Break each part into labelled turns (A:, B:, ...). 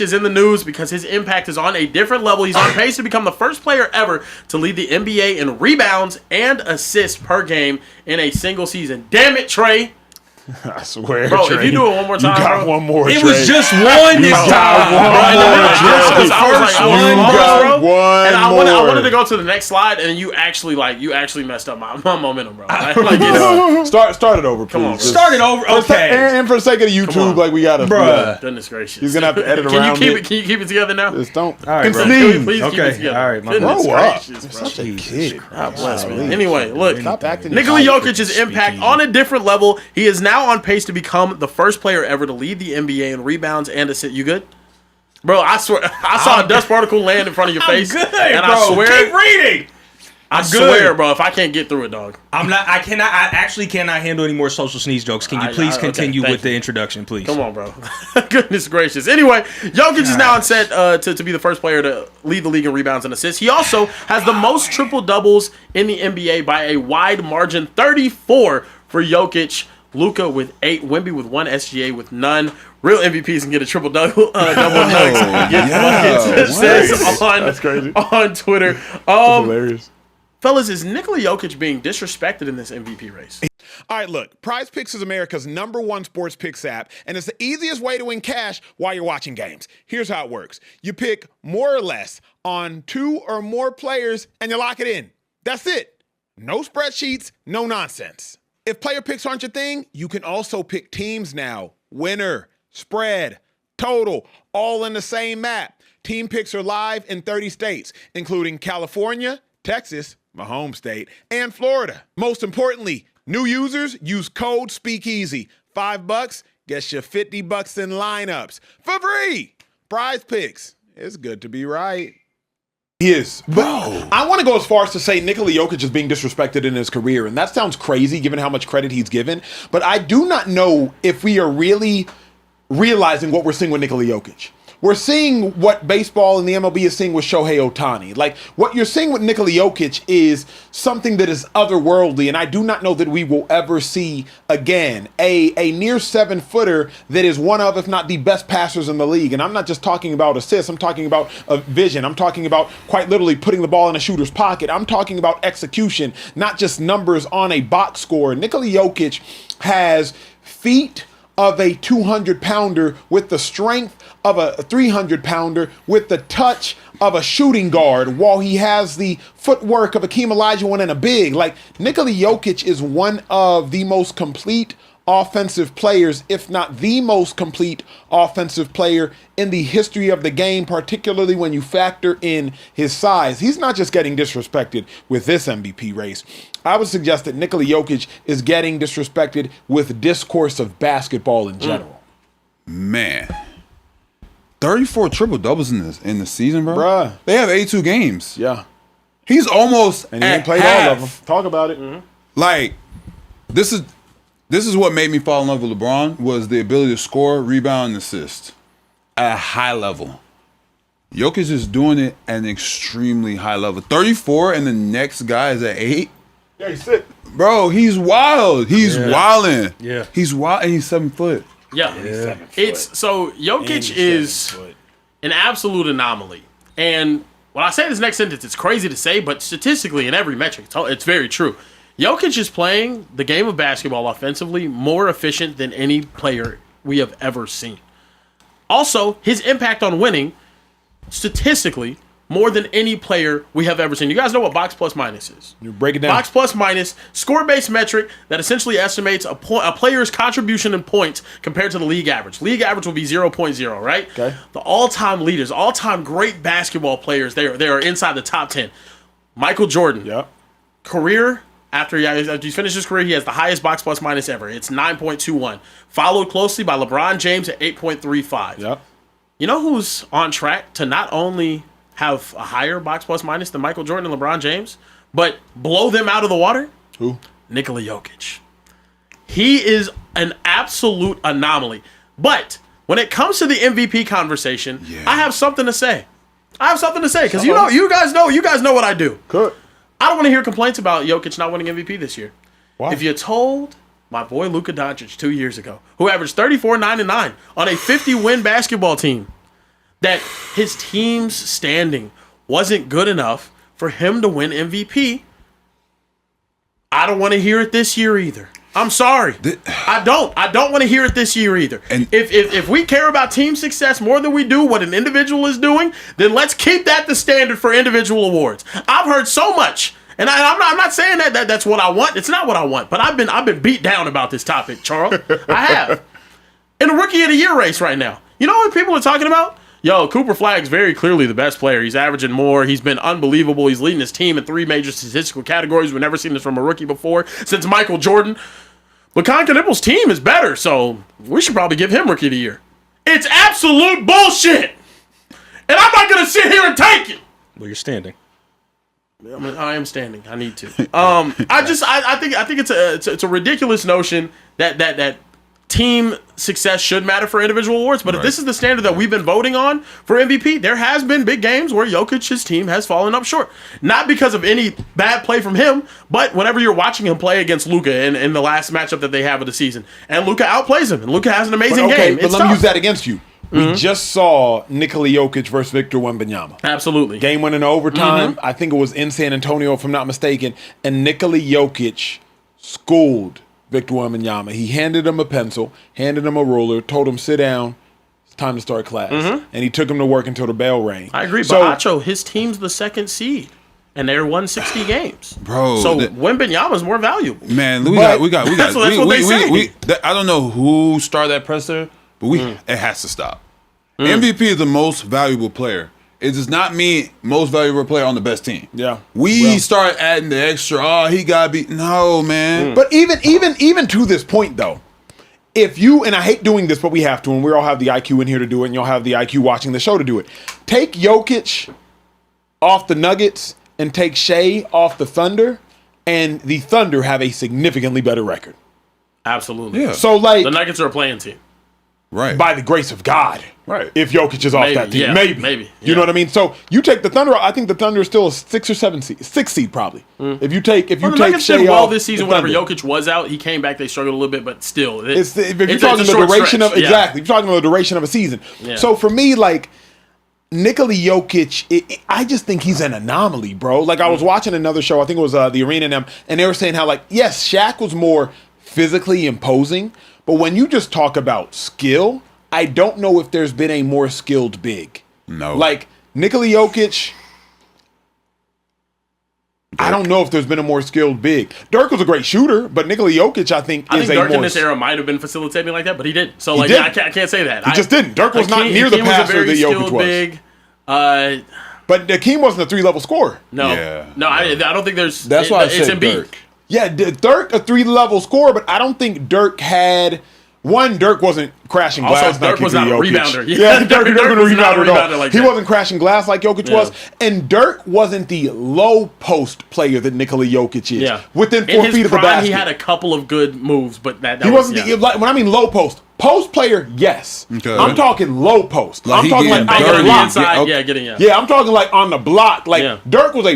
A: is in the news because his impact is on a different level. He's on pace to become the first player ever to lead the NBA in rebounds and assists per game in a single season. Damn it, Trey.
B: I swear,
A: bro.
B: Trey,
A: if you do it one more time,
B: you got one more.
C: It
B: Trey.
C: was just one this time.
A: I wanted to go to the next slide, and you actually messed up my momentum, bro.
B: Start it over, please.
A: Come on, bro.
C: Start it over. Okay.
B: And for the sake of the YouTube, like we gotta,
C: bruh.
A: Goodness gracious.
B: He's gonna have to edit around.
A: Can you keep it together now?
B: Just don't.
C: All right, bro.
A: Please keep it together.
C: All right, my
A: Goodness gracious, bro.
B: Such a kid.
A: God bless, man. Anyway, look,
B: Stop acting.
A: Nikola Jokic's impact on a different level. He is now on pace to become the first player ever to lead the NBA in rebounds and assists. You good? Bro, I swear, I saw a dust particle land in front of your face.
C: I'm good,
A: and
C: bro.
A: I swear,
C: Keep reading.
A: I swear, bro, if I can't get through it, dog.
C: I actually cannot handle any more social sneeze jokes. Can you please continue with the introduction, please?
A: Come on, bro. Goodness gracious. Anyway, Jokic is now on set to be the first player to lead the league in rebounds and assists. He also has the most triple-doubles in the NBA by a wide margin, 34 for Jokic. Luka with 8, Wemby with 1, SGA with none. Real MVPs can get a triple-double nugs and get buckets.
B: That's crazy.
A: On Twitter.
B: That's hilarious.
A: Fellas, is Nikola Jokic being disrespected in this MVP race?
D: All right, look, PrizePicks is America's #1 sports picks app, and it's the easiest way to win cash while you're watching games. Here's how it works. You pick more or less on 2 or more players, and you lock it in. That's it. No spreadsheets, no nonsense. If player picks aren't your thing, you can also pick teams now. Winner, spread, total, all in the same map. Team picks are live in 30 states, including California, Texas, my home state, and Florida. Most importantly, new users use code Speakeasy. $5 gets you $50 in lineups for free. PrizePicks. It's good to be right.
B: He is. But I want to go as far as to say Nikola Jokic is being disrespected in his career, and that sounds crazy given how much credit he's given. But I do not know if we are really realizing what we're seeing with Nikola Jokic. We're seeing what baseball and the MLB is seeing with Shohei Ohtani. Like, what you're seeing with Nikola Jokic is something that is otherworldly, and I do not know that we will ever see again a near 7-footer that is one of, if not the best passers in the league. And I'm not just talking about assists. I'm talking about vision. I'm talking about quite literally putting the ball in a shooter's pocket. I'm talking about execution, not just numbers on a box score. Nikola Jokic has feet of a 200-pounder with the strength of a 300-pounder with the touch of a shooting guard, while he has the footwork of Akeem Olajuwon and a big. Like, Nikola Jokic is one of the most complete offensive players, if not the most complete offensive player in the history of the game, particularly when you factor in his size. He's not just getting disrespected with this MVP race. I would suggest that Nikola Jokic is getting disrespected with discourse of basketball in general.
E: Man. 34 triple-doubles in the season, bro.
B: Bruh.
E: They have 82 games.
B: Yeah.
E: He's almost
B: And he
E: at
B: ain't played
E: half.
B: all of them. Talk about it.
A: Mm-hmm.
E: Like, this is what made me fall in love with LeBron, was the ability to score, rebound, and assist at a high level. Jokic is doing it at an extremely high level. 34 and the next guy is at 8.
B: Yeah, he's sick.
E: Bro, he's wild. He's wilding.
C: Yeah.
E: He's wild, and he's 7 foot.
A: Yeah. It's so Jokic is an absolute anomaly. And when I say this next sentence, it's crazy to say, but statistically in every metric, it's very true. Jokic is playing the game of basketball offensively more efficient than any player we have ever seen. Also, his impact on winning, statistically, more than any player we have ever seen. You guys know what box plus minus is?
B: You break it down.
A: Box plus minus, score-based metric that essentially estimates a player's contribution in points compared to the league average. League average will be 0.0, right?
B: Okay.
A: The all-time leaders, all-time great basketball players, they are inside the top 10. Michael Jordan.
B: Yep.
A: Career, after he finished his career, he has the highest box plus minus ever. It's 9.21. Followed closely by LeBron James at 8.35.
B: Yep.
A: You know who's on track to not only have a higher box plus minus than Michael Jordan and LeBron James, but blow them out of the water?
B: Who?
A: Nikola Jokic. He is an absolute anomaly. But when it comes to the MVP conversation, I have something to say. Because you guys know what I do.
B: Good.
A: I don't want to hear complaints about Jokic not winning MVP this year.
B: Why?
A: If you told my boy Luka Doncic 2 years ago, who averaged 34, 9, and 9 on a 50-win basketball team, that his team's standing wasn't good enough for him to win MVP. I don't want to hear it this year either. I'm sorry. I don't want to hear it this year either. And if we care about team success more than we do what an individual is doing, then let's keep that the standard for individual awards. I've heard so much, and I'm not saying that's what I want. It's not what I want. But I've been beat down about this topic, Charles. I have. In a Rookie of the Year race right now. You know what people are talking about? Yo, Cooper Flagg's very clearly the best player. He's averaging more. He's been unbelievable. He's leading his team in 3 major statistical categories. We've never seen this from a rookie before since Michael Jordan. But Con Knippel's team is better, so we should probably give him Rookie of the Year. It's absolute bullshit. And I'm not going to sit here and take it.
C: Well, you're standing.
A: I am standing. I need to. I think it's a ridiculous notion that team success should matter for individual awards, but if this is the standard that we've been voting on for MVP, there has been big games where Jokic's team has fallen up short. Not because of any bad play from him, but whenever you're watching him play against Luka in the last matchup that they have of the season, and Luka outplays him, and Luka has an amazing game.
B: But let me use that against you. We just saw Nikola Jokić versus Victor Wembanyama.
A: Absolutely.
B: Game went into overtime. I think it was in San Antonio, if I'm not mistaken, and Nikola Jokić schooled Victor Wembanyama. He handed him a pencil, handed him a ruler, told him, sit down, it's time to start class. And he took him to work until the bell rang.
A: I agree, but Acho, his team's the 2nd seed, and they're 160 games.
E: Bro.
A: So Wembanyama's more valuable.
E: Man, we got.
A: That's what they say.
E: I don't know who started that presser, but it has to stop. MVP is the most valuable player. It does not mean most valuable player on the best team.
B: Yeah.
E: We start adding the extra, he got to be. No, man.
B: But even to this point, though, if you, and I hate doing this, but we have to, and we all have the IQ in here to do it, and you'll have the IQ watching the show to do it. Take Jokic off the Nuggets and take Shea off the Thunder, and the Thunder have a significantly better record.
A: Absolutely.
E: Yeah.
B: So, like,
A: the Nuggets are a playing team.
E: Right.
B: By the grace of God.
E: Right.
B: If Jokic is off that team.
A: Yeah, maybe.
B: You know what I mean? So you take the Thunder. I think the Thunder is still a 6 or 7 seed. 6 seed probably. If you take
A: the Nuggets
B: Shea
A: did well
B: off
A: this season whenever Jokic was out. He came back, they struggled a little bit, but still.
B: If you're talking the duration of exactly. If you're talking the duration of a season.
A: Yeah.
B: So for me, like, Nikola Jokic, I just think he's an anomaly, bro. Like, I was watching another show, I think it was The Arena and they were saying how, like, yes, Shaq was more physically imposing, but when you just talk about skill, I don't know if there's been a more skilled big.
E: No.
B: Like, Nikola Jokic, I don't know if there's been a more skilled big. Dirk was a great shooter, but Nikola Jokic, I think
A: Dirk in this era might have been facilitating like that, but he didn't. So, like, I can't say that.
B: He just didn't. Dirk was not near the passer that Jokic was.
A: Big.
B: But Hakeem wasn't a 3-level scorer.
A: No.
E: Yeah.
A: No, I don't think there's...
E: That's why I said
A: Embiid.
E: Dirk.
B: Yeah, Dirk, a 3-level scorer, but I don't think Dirk had... One, Dirk wasn't crashing glass.
A: Also, Dirk was not a rebounder.
B: Yeah, Dirk wasn't a rebounder at all.
A: like
B: he
A: that.
B: wasn't crashing glass like Jokic was. And Dirk wasn't the low post player that Nikola Jokic is.
A: Yeah.
B: Within 4
A: in his
B: feet of the
A: prime,
B: basket.
A: he had a couple of good moves, but that
B: he wasn't when I mean low post. Post player, yes.
E: Okay.
B: I'm talking low post.
E: Like
B: I'm talking like on the
A: the
B: block.
A: inside. Yeah,
B: I'm talking like on the block. Like Dirk was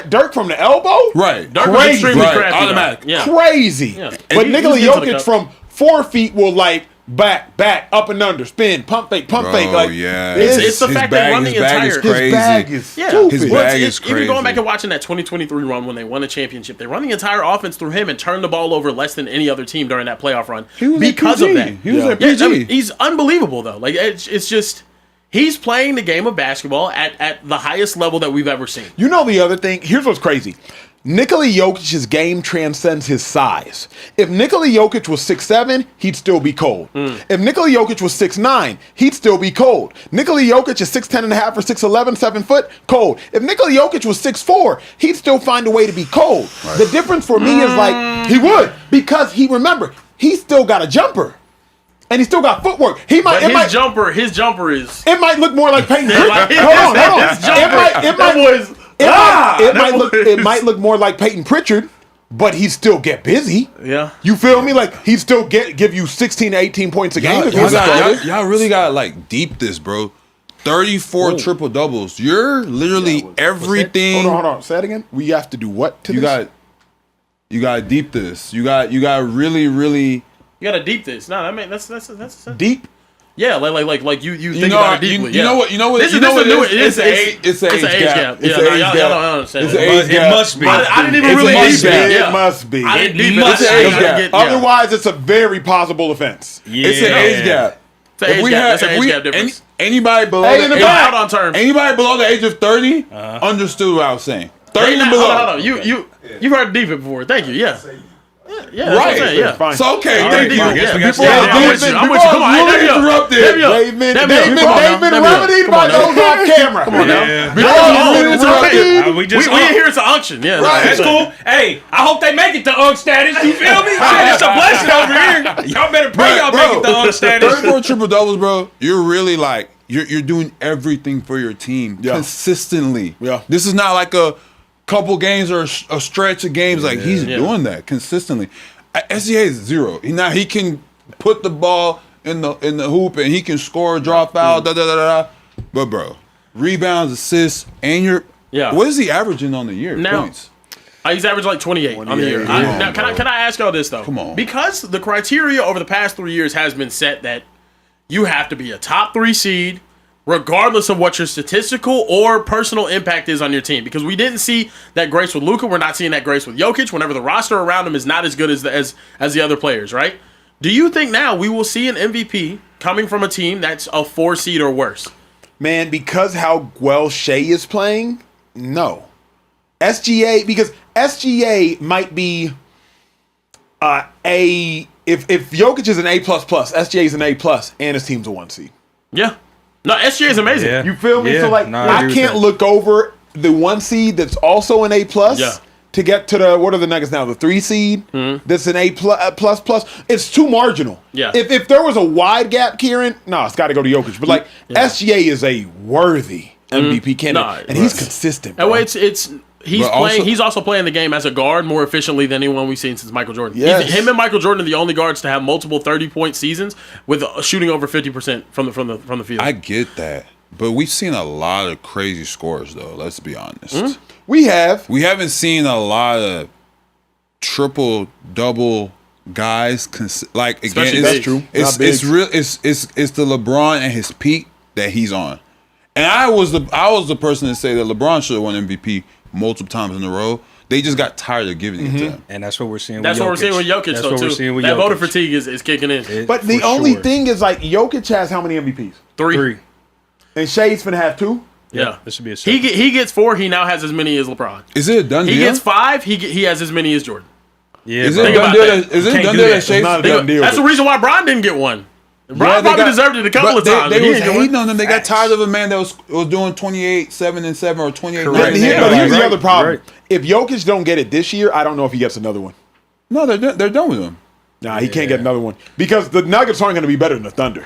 B: Dirk from the elbow?
E: Right.
A: Dirk was extremely crafty.
E: Automatic.
A: Yeah.
B: Crazy.
A: Yeah.
B: But Nikola Jokic from 4 feet will like back, up and under, spin, pump fake. Like,
E: yeah.
A: It's the fact that run the entire...
E: His bag is crazy.
B: His
E: bag is crazy.
A: Even going back and watching that 2023 run when they won a championship, they run the entire offense through him and turn the ball over less than any other team during that playoff run because of that.
E: He was at PG.
A: I mean, he's unbelievable, though. Like, it's just... He's playing the game of basketball at the highest level that we've ever seen.
B: You know the other thing? Here's what's crazy. Nikola Jokic's game transcends his size. If Nikola Jokic was 6'7", he'd still be cold. If Nikola Jokic was 6'9", he'd still be cold. Nikola Jokic is 6'10 and a half or 6'11", 7 foot, cold. If Nikola Jokic was 6'4", he'd still find a way to be cold. Right. The difference for me is like, he would, because remember, he's still got a jumper. And he still got footwork. His jumper is... It might look more like Peyton Pritchard. Hold on.
A: His jumper.
B: It might look more like Peyton Pritchard, but he still get busy.
A: Yeah.
B: You feel me? Like, he still give you 16 to 18 points a game.
E: Y'all really got like deep this, bro. 34 triple doubles. You're literally everything.
B: Hold on. Say that again. We have to do what to this?
E: You got deep this. You got really.
A: You got to deep this. No, I mean that's
B: deep.
A: Yeah, like you think
E: know,
A: about it deeply.
E: you know what?
A: It's an age gap.
E: It's
A: Yeah,
E: an age
A: y'all
E: gap.
A: don't understand.
E: It's an
A: It
E: age gap.
C: must be.
A: I didn't even
E: It's
A: really
E: a
A: deep
E: must
A: it.
E: be.
A: Yeah.
B: It must be.
A: I didn't deep it.
E: It's an age
A: I
E: gap.
A: get- yeah.
B: Otherwise, it's a very possible offense.
E: It's an age gap.
A: It's an age gap. That's an age gap difference.
E: Anybody below
B: Hey, in
E: the
B: the
E: age,
B: back.
A: Out on terms.
E: anybody below the age of 30 understood what I was saying. 30 and below.
A: Hold on. You've heard deep it before. Thank you. Yeah. Yeah, that's what I'm saying, yeah.
B: Fine.
E: So okay,
A: All
E: thank
A: right,
E: you.
A: I guess we got
E: Before
A: I'm with you. I'm with you. Come on,
E: really
A: hey,
E: interrupted.
B: They've been remedied by those off camera.
A: Come on now.
C: Yeah.
A: It's okay.
C: We
A: We
C: just
A: ain't here to auction. Yeah,
E: Right.
C: That's cool. Hey, I hope they make it to UNC status. You feel me? Shit, it's a blessing over here. Y'all better pray y'all make it to UNC status.
E: 34 triple doubles, bro. You're really like you're doing everything for your team consistently.
B: Yeah.
E: This is not like a couple games or a stretch of games. Like he's doing that consistently. SGA is 0. Now he can put the ball in the hoop and he can score, draw foul, But bro, rebounds, assists, and what is he averaging on the year?
A: Now-
E: Points.
A: He's averaged like 28 on the year. Now, can I ask y'all this though?
E: Come on.
A: Because the criteria over the past 3 years has been set that you have to be a top 3 seed, regardless of what your statistical or personal impact is on your team. Because we didn't see that grace with Luka, we're not seeing that grace with Jokic. Whenever the roster around him is not as good as the other players, right? Do you think now we will see an MVP coming from a team that's a 4 seed or worse?
B: Man, because how well Shea is playing, no. Because SGA might be if Jokic is an A++, SGA is an A+, and his team's a 1 seed.
A: Yeah. No, SGA is amazing.
C: Yeah.
B: You feel me?
C: Yeah.
B: So like,
C: No, I agree
B: I
C: with
B: can't
C: that.
B: look over the 1 seed that's also an A+.
A: Yeah.
B: To get to the what are the Nuggets now? The 3 seed that's an A++. It's too marginal.
A: Yeah.
B: If there was a wide gap, Kieran, no, it's got to go to Jokic. But like SGA is a worthy MVP candidate, and he's consistent.
A: That
B: Bro.
A: way, he's
E: But
A: playing.
E: also-
A: He's also playing the game as a guard more efficiently than anyone we've seen since Michael Jordan.
B: Yes.
A: Him and Michael Jordan are the only guards to have multiple 30-point seasons with shooting over 50% from the field.
E: I get that, but we've seen a lot of crazy scores though. Let's be honest.
B: We haven't
E: seen a lot of triple double guys. Like again,
A: Especially
E: it's
A: bigs.
B: true.
E: It's
B: Not bigs.
E: real. It's the LeBron and his peak that he's on. And I was the person to say that LeBron should have won MVP multiple times in a row. They just got tired of giving it to him.
C: And that's what we're seeing
A: That's
C: with
A: what we're seeing with Jokic,
C: That's
A: though,
C: what
A: too.
C: we're seeing with
A: that
C: Jokic.
A: voter fatigue is kicking in.
B: But the
C: For
B: only
C: sure.
B: thing is like Jokic has how many MVPs?
C: 3.
B: And Shea's finna have 2.
A: Yeah.
C: This should be a
A: He gets 4. He now has as many as LeBron.
E: Is it a done
A: He
E: deal?
A: gets 5. He has as many as Jordan.
C: Yeah,
E: Is
C: bro.
E: it a
A: Think
E: done
A: about
E: deal?
A: that.
E: Is it
C: Can't
E: done
C: do
E: deal
C: that.
E: that
C: It's
E: Shea?
B: not a done deal.
A: That's the reason why Bron didn't get one. Bron
E: they
A: probably
E: got-
A: deserved it a couple
E: but
A: of times.
E: They
A: but he
E: was
A: didn't get one.
E: hating on them. They got tired of a man that was doing 28, 7 and 7 or 28, 9
B: But
E: and
B: here's
E: 8.
B: the
C: Right,
B: other problem.
C: right.
B: If Jokic don't get it this year, I don't know if he gets another one.
E: No, they're done with him.
B: Nah, he can't get another one because the Nuggets aren't going to be better than the Thunder.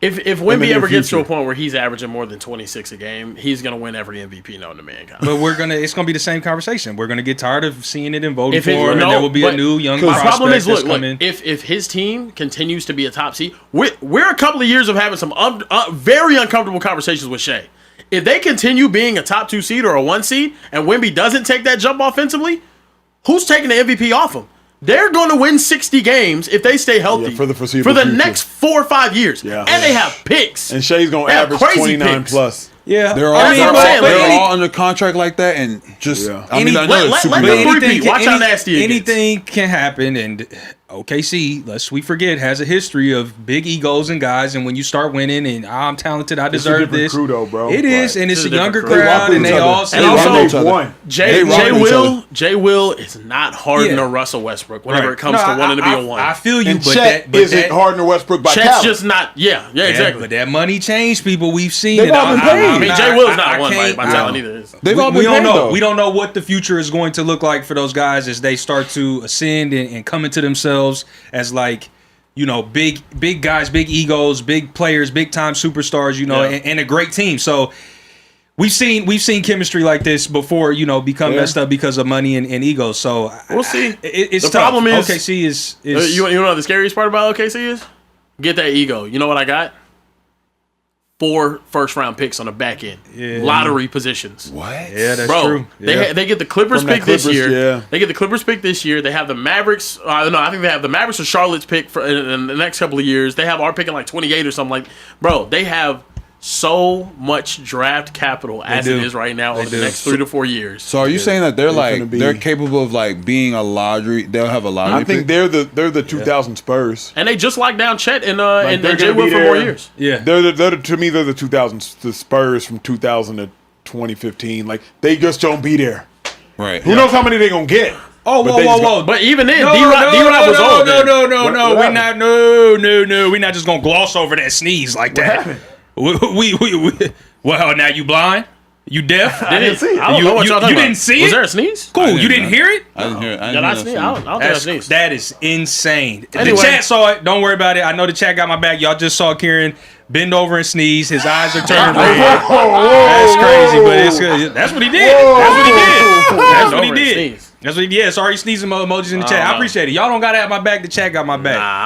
A: If
B: in the
A: Wemby
B: near
A: ever gets to a
B: future.
A: point where he's averaging more than 26 a game, he's going to win every MVP known to mankind.
C: But it's gonna be the same conversation. We're gonna get tired of seeing it and voting for
A: it-
C: him, and
A: no,
C: there will be a
A: but
C: new young
A: my
C: prospect
A: problem is,
C: that's
A: look,
C: coming.
A: if his team continues to be a top seed, we're a couple of years of having some very uncomfortable conversations with Shea. If they continue being a top 2 seed or a 1 seed, and Wemby doesn't take that jump offensively, who's taking the MVP off him? They're going to win 60 games if they stay healthy
B: Yeah, for the foreseeable future.
A: next 4 or 5 years.
B: Yeah.
A: And they have picks.
B: And Shea's going to
A: They have
B: average
A: crazy
B: 29
A: picks.
B: plus.
C: Yeah,
E: They're all,
A: That's what I'm saying, like,
E: they're all under contract like that, and just
B: Yeah.
E: I mean, I know
A: Let-
E: it's
A: let-
E: super
A: let
E: young.
A: them three-peat. Watch how nasty it gets.
C: Anything can happen, and OKC, lest we forget, has a history of big egos and guys. And when you start winning, and I'm talented, I deserve
B: different
C: this.
B: crew, though, bro.
C: It is,
B: Right.
C: and it's
A: It's
C: a
A: a
C: younger
A: different crew.
C: crowd, and they all say,
A: And also-
B: They've won.
A: Jay
E: rock with each other.
A: Will is not Harden
C: Yeah.
A: or Russell Westbrook whenever
C: Right.
A: it comes
C: No,
A: to wanting to be a one.
C: I feel you,
B: And
C: but
B: Chet isn't Harden or Westbrook by
A: Chet's
B: talent.
A: just not. Yeah, exactly.
C: But that money changed people. We've seen
B: They've
C: it.
B: all been paid.
A: I mean, Jay Will's not one by
C: can't-
A: talent either.
E: They've
C: we,
E: all
C: we
E: been
C: don't
E: paid,
C: know.
E: though.
C: We don't know what the future is going to look like for those guys as they start to ascend and come into themselves as like, you know, big guys, big egos, big players, big time superstars. You know,
A: Yeah.
C: and a great team. So we've seen chemistry like this before. You know, become messed up because of money and egos. So
A: We'll see.
C: It's
A: The
C: tough.
A: problem is-
C: OKC is
A: You know what the scariest part about OKC is? Get that ego. You know what I got? 4 first-round picks on the back end.
C: Yeah.
A: Lottery positions.
E: What?
C: Yeah, that's
A: Bro,
C: true. Yeah.
A: they get the Clippers
B: From that
A: pick this
B: Clippers,
A: year.
B: yeah.
A: They get the Clippers pick this year. They have the Mavericks. No, I think they have the Mavericks or Charlotte's pick for in the next couple of years. They have our pick in like 28 or something like. Bro, they have so much draft capital as it
C: do.
A: is right now over the
C: do.
A: next 3 to 4 years.
E: So are you saying that they're
B: gonna
E: like
B: be-
E: they're capable of like being a lottery? They'll have a lottery.
B: I think
E: pick?
B: they're the 2000 Spurs.
A: And they just locked down Chet and
B: they're
A: and
B: gonna
A: Jay Will
B: be
A: for more
B: there.
A: years.
C: Yeah.
B: To me they're the 2000 the Spurs from 2000 to 2015. Like they just don't be there.
E: right.
B: Who knows how many they gonna get?
C: Oh,
B: But
C: whoa,
B: they
C: whoa,
B: just
C: whoa!
A: But even then,
C: No,
A: D-Rock was old.
C: no,
A: then.
C: no, no,
B: What
C: no. We
B: happened?
C: not, no. We not just gonna gloss over that sneeze like that.
B: happened?
C: We well, now you blind, you deaf.
A: I didn't see it. I don't
C: You-
A: know what
C: you-
A: y'all talking
C: you
A: about.
C: didn't see
A: Was
C: it?
A: there a sneeze?
C: Cool, you
E: didn't
C: didn't hear it.
E: I didn't hear it.
A: Did I sneeze? I don't think I sneezed.
C: That is insane.
A: Anyway.
C: The chat saw it. Don't worry about it. I know the chat got my back. Y'all just saw Kieran bend over and sneeze. His eyes are turned red. That's crazy, but it's good. That's what he did. That's what he did. That's what he
A: Over and
C: did.
A: sneeze.
C: That's what he did. Sorry, sneezing emojis in the chat. I appreciate it. Y'all don't gotta have my back. The chat got my back.